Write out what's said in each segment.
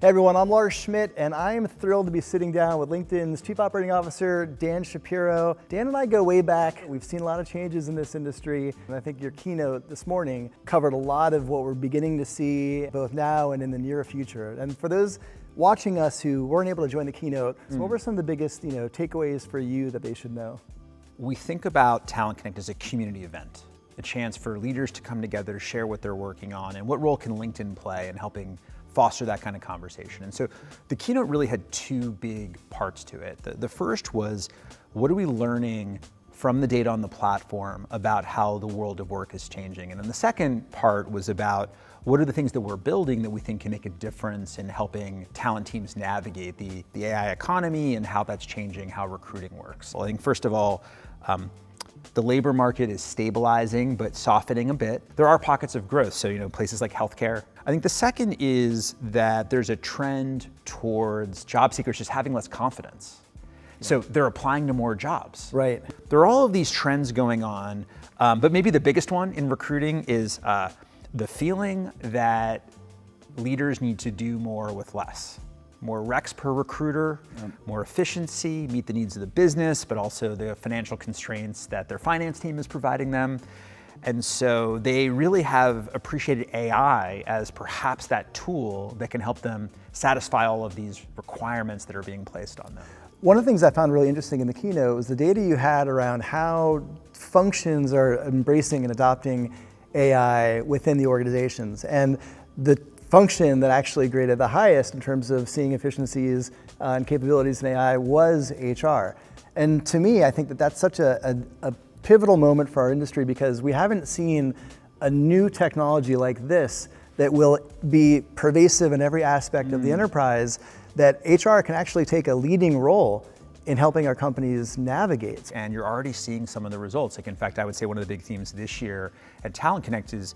Hey everyone, I'm Lars Schmidt, and I am thrilled to be sitting down with LinkedIn's Chief Operating Officer, Dan Shapero. Dan and I go way back. We've seen a lot of changes in this industry, and I think your keynote this morning covered a lot of what we're beginning to see both now and in the near future. And for those watching us who weren't able to join the keynote, so what were some of the biggest takeaways for you that they should know? We think about Talent Connect as a community event, a chance for leaders to come together, share what they're working on, and what role can LinkedIn play in helping foster that kind of conversation. And so the keynote really had two big parts to it. The first was, what are we learning from the data on the platform about how the world of work is changing? And then the second part was about, what are the things that we're building that we think can make a difference in helping talent teams navigate the AI economy and how that's changing how recruiting works? Well, I think first of all, the labor market is stabilizing but softening a bit. There are pockets of growth, so places like healthcare. I think the second is that there's a trend towards job seekers just having less confidence. So they're applying to more jobs. Right. There are all of these trends going on, but maybe the biggest one in recruiting is the feeling that leaders need to do more with less. More recs per recruiter, more efficiency, meet the needs of the business, but also the financial constraints that their finance team is providing them. And so they really have appreciated AI as perhaps that tool that can help them satisfy all of these requirements that are being placed on them. One of the things I found really interesting in the keynote was the data you had around how functions are embracing and adopting AI within the organizations. And the function that actually graded the highest in terms of seeing efficiencies and capabilities in AI was HR. And to me, I think that that's such a pivotal moment for our industry because we haven't seen a new technology like this that will be pervasive in every aspect of the enterprise, that HR can actually take a leading role in helping our companies navigate. And you're already seeing some of the results. Like, in fact, I would say one of the big themes this year at Talent Connect is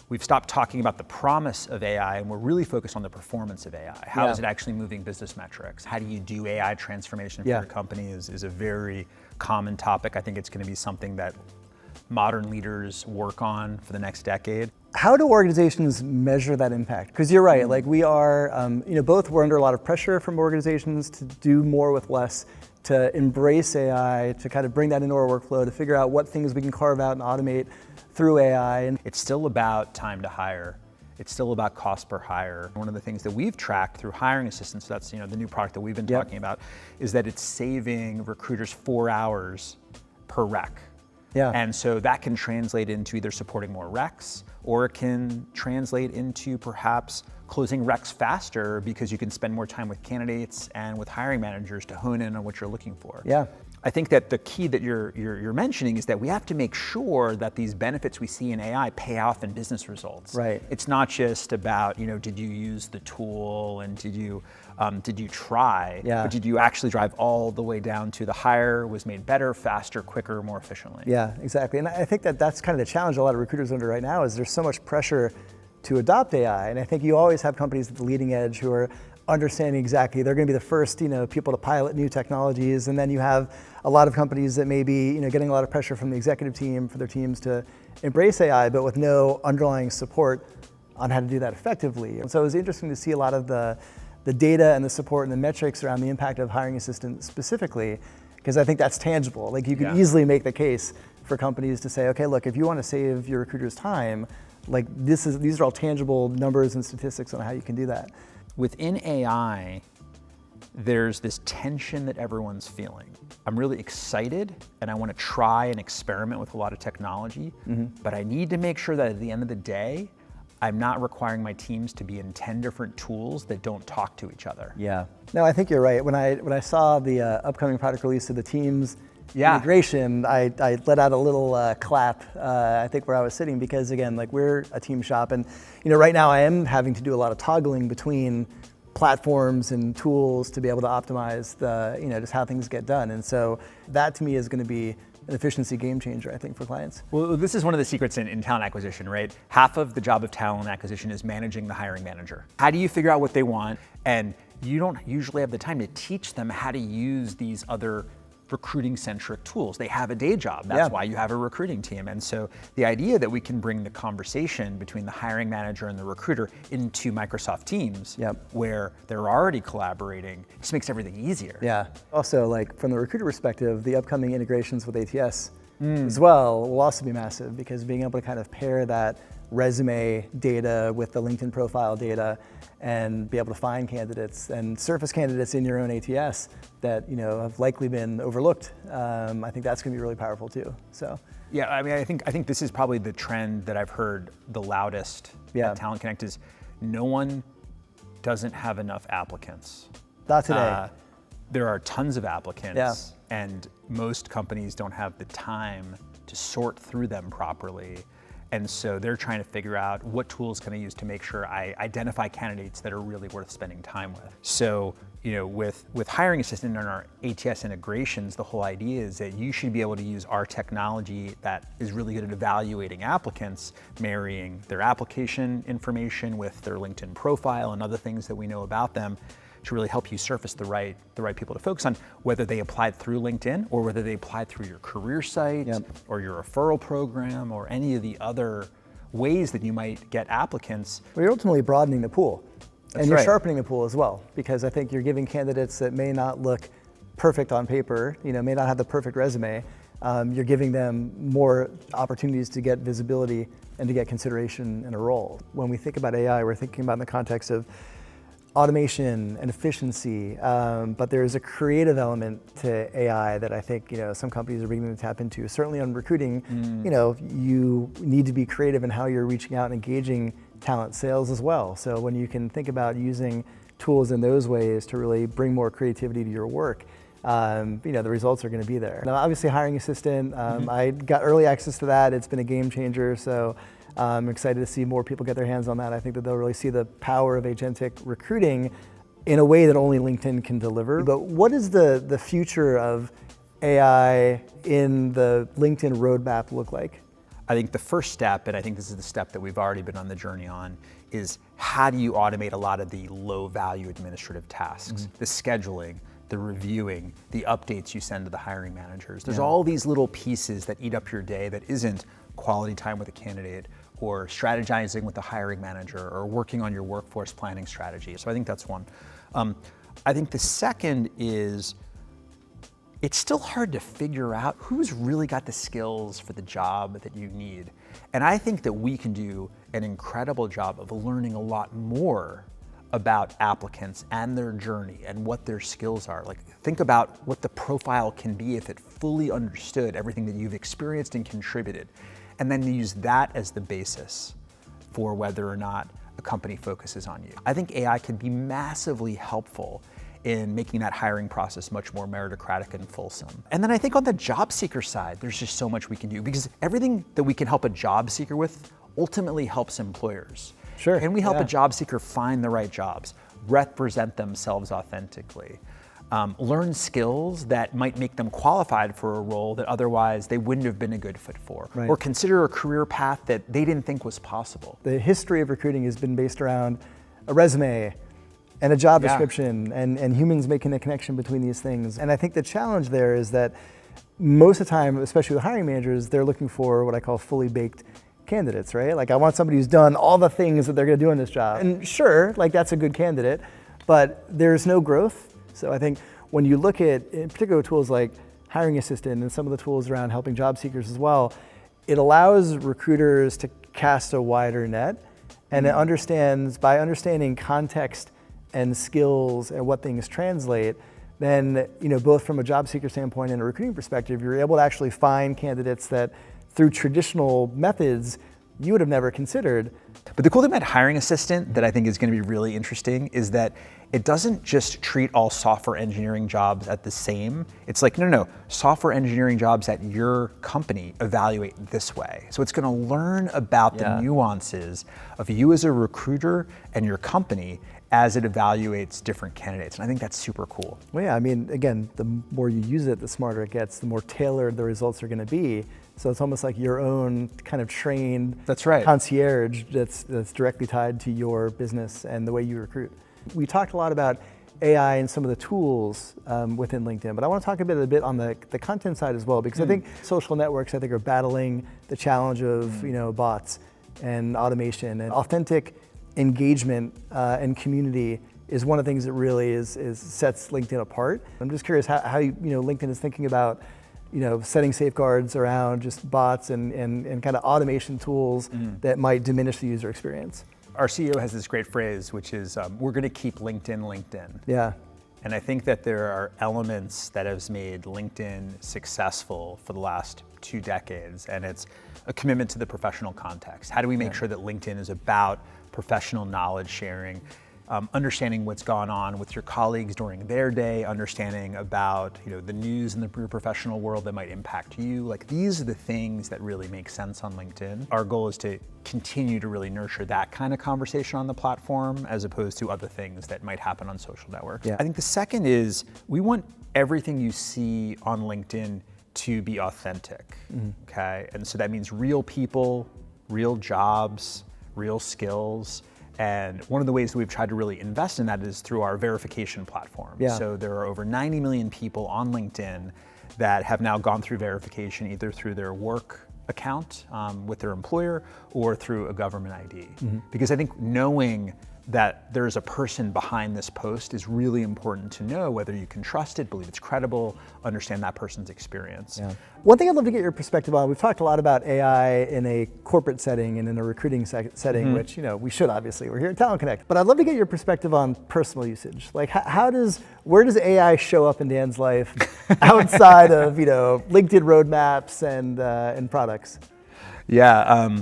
we've stopped talking about the promise of AI and we're really focused on the performance of AI. How is it actually moving business metrics? How do you do AI transformation for your company is a very common topic. I think it's going to be something that modern leaders work on for the next decade. How do organizations measure that impact? Because you're right, like we are, both we're under a lot of pressure from organizations to do more with less, to embrace AI, to kind of bring that into our workflow, to figure out what things we can carve out and automate through AI. And it's still about time to hire. It's still about cost per hire. One of the things that we've tracked through hiring assistance, so that's the new product that we've been talking about, is that it's saving recruiters 4 hours per rec. Yeah. And so that can translate into either supporting more recs, or it can translate into perhaps closing recs faster because you can spend more time with candidates and with hiring managers to hone in on what you're looking for. Yeah. I think that the key that you're mentioning is that we have to make sure that these benefits we see in AI pay off in business results. Right. It's not just about, did you use the tool and did you try, but did you actually drive all the way down to the hire was made better, faster, quicker, more efficiently? Yeah, exactly. And I think that that's kind of the challenge a lot of recruiters are under right now is there's so much pressure to adopt AI. And I think you always have companies at the leading edge who are understanding exactly, they're going to be the first people to pilot new technologies. And then you have a lot of companies that may be getting a lot of pressure from the executive team for their teams to embrace AI, but with no underlying support on how to do that effectively. And so it was interesting to see a lot of the data and the support and the metrics around the impact of hiring assistants specifically, because I think that's tangible. Like you can easily make the case for companies to say, okay, look, if you want to save your recruiters time, like these are all tangible numbers and statistics on how you can do that. Within AI, there's this tension that everyone's feeling. I'm really excited and I want to try and experiment with a lot of technology, but I need to make sure that at the end of the day, I'm not requiring my teams to be in 10 different tools that don't talk to each other. Yeah. No, I think you're right. When I saw the upcoming product release of the Teams integration, I let out a little clap, I think where I was sitting, because again, like we're a team shop and right now I am having to do a lot of toggling between platforms and tools to be able to optimize the, just how things get done. And so that to me is going to be an efficiency game changer, I think, for clients. Well, this is one of the secrets in talent acquisition, right? Half of the job of talent acquisition is managing the hiring manager. How do you figure out what they want? And you don't usually have the time to teach them how to use these other recruiting-centric tools. They have a day job. That's why you have a recruiting team. And so the idea that we can bring the conversation between the hiring manager and the recruiter into Microsoft Teams, where they're already collaborating, just makes everything easier. Yeah. Also, like from the recruiter perspective, the upcoming integrations with ATS as well will also be massive, because being able to kind of pair that resume data with the LinkedIn profile data and be able to find candidates and surface candidates in your own ATS that have likely been overlooked. I think that's going to be really powerful too. So yeah, I mean, I think this is probably the trend that I've heard the loudest at Talent Connect is no one doesn't have enough applicants. Not today. There are tons of applicants, and most companies don't have the time to sort through them properly. And so they're trying to figure out what tools can I use to make sure I identify candidates that are really worth spending time with. So, with Hiring Assistant and our ATS integrations, the whole idea is that you should be able to use our technology that is really good at evaluating applicants, marrying their application information with their LinkedIn profile and other things that we know about them, to really help you surface the right people to focus on, whether they applied through LinkedIn or whether they applied through your career site or your referral program or any of the other ways that you might get applicants. Well, you're ultimately broadening the pool. And you're sharpening the pool as well, because I think you're giving candidates that may not look perfect on paper, may not have the perfect resume, you're giving them more opportunities to get visibility and to get consideration in a role. When we think about AI, we're thinking about in the context of automation and efficiency, but there's a creative element to AI that I think some companies are beginning to tap into. Certainly on recruiting, you need to be creative in how you're reaching out and engaging talent, sales as well. So when you can think about using tools in those ways to really bring more creativity to your work, the results are going to be there. Now, obviously, Hiring Assistant, I got early access to that. It's been a game changer. So I'm excited to see more people get their hands on that. I think that they'll really see the power of agentic recruiting in a way that only LinkedIn can deliver. But what is the future of AI in the LinkedIn roadmap look like? I think the first step, and I think this is the step that we've already been on the journey on, is how do you automate a lot of the low-value administrative tasks, the scheduling, the reviewing, the updates you send to the hiring managers. There's all these little pieces that eat up your day that isn't quality time with a candidate or strategizing with the hiring manager or working on your workforce planning strategy. So I think that's one. I think the second is it's still hard to figure out who's really got the skills for the job that you need. And I think that we can do an incredible job of learning a lot more about applicants and their journey and what their skills are. Like, think about what the profile can be if it fully understood everything that you've experienced and contributed, and then use that as the basis for whether or not a company focuses on you. I think AI can be massively helpful in making that hiring process much more meritocratic and fulsome. And then I think on the job seeker side, there's just so much we can do, because everything that we can help a job seeker with ultimately helps employers. Sure. Can we help a job seeker find the right jobs, represent themselves authentically, learn skills that might make them qualified for a role that otherwise they wouldn't have been a good fit for, or consider a career path that they didn't think was possible. The history of recruiting has been based around a resume and a job description and humans making the connection between these things. And I think the challenge there is that most of the time, especially with hiring managers, they're looking for what I call fully baked candidates, right? Like, I want somebody who's done all the things that they're gonna do in this job. And sure, like, that's a good candidate, but there's no growth. So I think when you look at, in particular, tools like Hiring Assistant and some of the tools around helping job seekers as well, it allows recruiters to cast a wider net, and it understands, by understanding context and skills and what things translate, then, both from a job seeker standpoint and a recruiting perspective, you're able to actually find candidates that through traditional methods you would have never considered. But the cool thing about Hiring Assistant that I think is going to be really interesting is that it doesn't just treat all software engineering jobs at the same. It's like, no, software engineering jobs at your company evaluate this way. So it's going to learn about the nuances of you as a recruiter and your company as it evaluates different candidates. And I think that's super cool. Well, yeah, I mean, again, the more you use it, the smarter it gets, the more tailored the results are going to be. So it's almost like your own kind of trained concierge that's directly tied to your business and the way you recruit. We talked a lot about AI and some of the tools within LinkedIn, but I want to talk a bit on the content side as well, because I think social networks, I think, are battling the challenge of bots and automation, and authentic engagement and community is one of the things that really sets LinkedIn apart. I'm just curious how LinkedIn is thinking about setting safeguards around just bots and kind of automation tools that might diminish the user experience. Our CEO has this great phrase, which is, we're going to keep LinkedIn. Yeah. And I think that there are elements that has made LinkedIn successful for the last 2 decades, and it's a commitment to the professional context. How do we make sure that LinkedIn is about professional knowledge sharing, understanding what's gone on with your colleagues during their day, understanding about the news in the professional world that might impact you. Like, these are the things that really make sense on LinkedIn. Our goal is to continue to really nurture that kind of conversation on the platform, as opposed to other things that might happen on social networks. Yeah. I think the second is, we want everything you see on LinkedIn to be authentic, okay? And so that means real people, real jobs, real skills. And one of the ways that we've tried to really invest in that is through our verification platform. Yeah. So there are over 90 million people on LinkedIn that have now gone through verification, either through their work account with their employer or through a government ID. Because I think knowing that there's a person behind this post is really important to know, whether you can trust it, believe it's credible, understand that person's experience. Yeah. One thing I'd love to get your perspective on, we've talked a lot about AI in a corporate setting and in a recruiting setting, which we should, obviously, we're here at Talent Connect. But I'd love to get your perspective on personal usage. Like, where does AI show up in Dan's life outside of LinkedIn roadmaps and products? Yeah,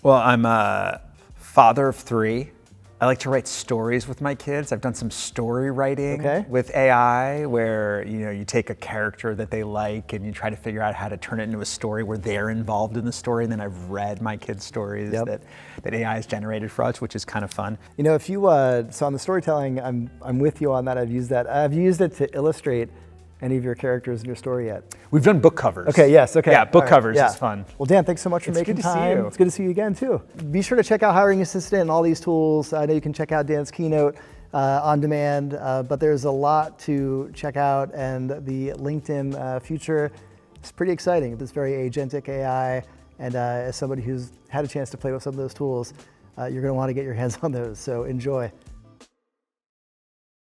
well, I'm a father of 3. I like to write stories with my kids. I've done some story writing with AI, where you take a character that they like and you try to figure out how to turn it into a story where they're involved in the story. And then I've read my kids' stories that AI has generated for us, which is kind of fun. If you so on the storytelling, I'm with you on that. I've used that. I've used it to illustrate any of your characters in your story yet? We've done book covers. Okay, yes, okay. Yeah, book covers is fun. Well, Dan, thanks so much for making time. It's good to see you. It's good to see you again, too. Be sure to check out Hiring Assistant and all these tools. I know you can check out Dan's keynote on demand, but there's a lot to check out, and the LinkedIn future is pretty exciting. It's very agentic AI, and as somebody who's had a chance to play with some of those tools, you're going to want to get your hands on those, so enjoy.